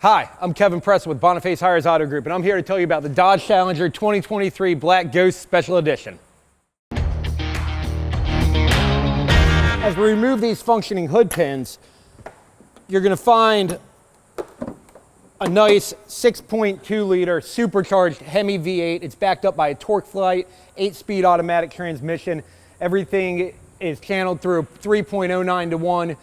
Hi, I'm Kevin Preston with Boniface Hiers Auto Group, and I'm here to tell you about the Dodge Challenger 2023 Black Ghost Special Edition. As we remove these functioning hood pins, you're going to find a nice 6.2 liter supercharged Hemi V8. It's backed up by a torqueFlite 8-speed automatic transmission. Everything is channeled through a 3.09 to 1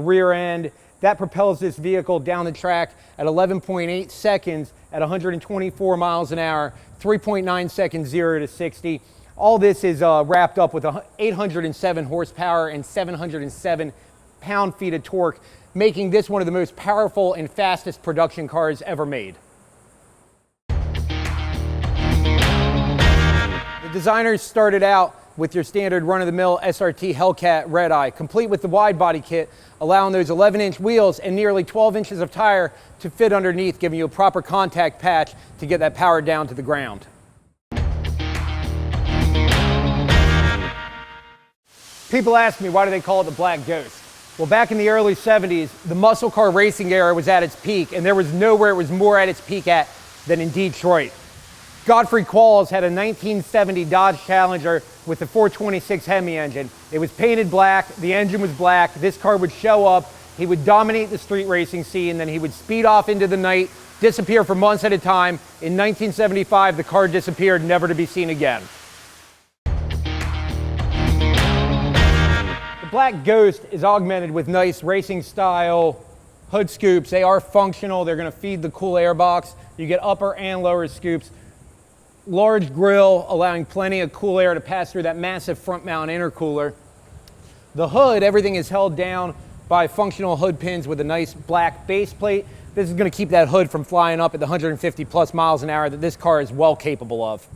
rear end. That propels this vehicle down the track at 11.8 seconds at 124 miles an hour, 3.9 seconds 0 to 60. All this is wrapped up with 807 horsepower and 707 pound-feet of torque, making this one of the most powerful and fastest production cars ever made. The designers started out with your standard run-of-the-mill SRT Hellcat Redeye, complete with the wide-body kit, allowing those 11-inch wheels and nearly 12 inches of tire to fit underneath, giving you a proper contact patch to get that power down to the ground. People ask me, why do they call it the Black Ghost? Well, back in the early 70s, the muscle car racing era was at its peak, and there was nowhere it was more at its peak at than in Detroit. Godfrey Qualls had a 1970 Dodge Challenger with a 426 Hemi engine. It was painted black, the engine was black, this car would show up, he would dominate the street racing scene, then he would speed off into the night, disappear for months at a time. In 1975, the car disappeared, never to be seen again. The Black Ghost is augmented with nice racing style hood scoops. They are functional, they're gonna feed the cool air box. You get upper and lower scoops. Large grille, allowing plenty of cool air to pass through that massive front mount intercooler. The hood, everything is held down by functional hood pins with a nice black base plate. This is going to keep that hood from flying up at the 150 plus miles an hour that this car is well capable of.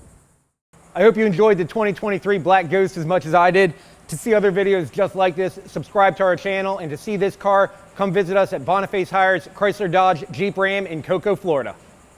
I hope you enjoyed the 2023 Black Ghost as much as I did. To see other videos just like this, subscribe to our channel, and to see this car, come visit us at Boniface Hiers Chrysler Dodge Jeep Ram in Cocoa, Florida.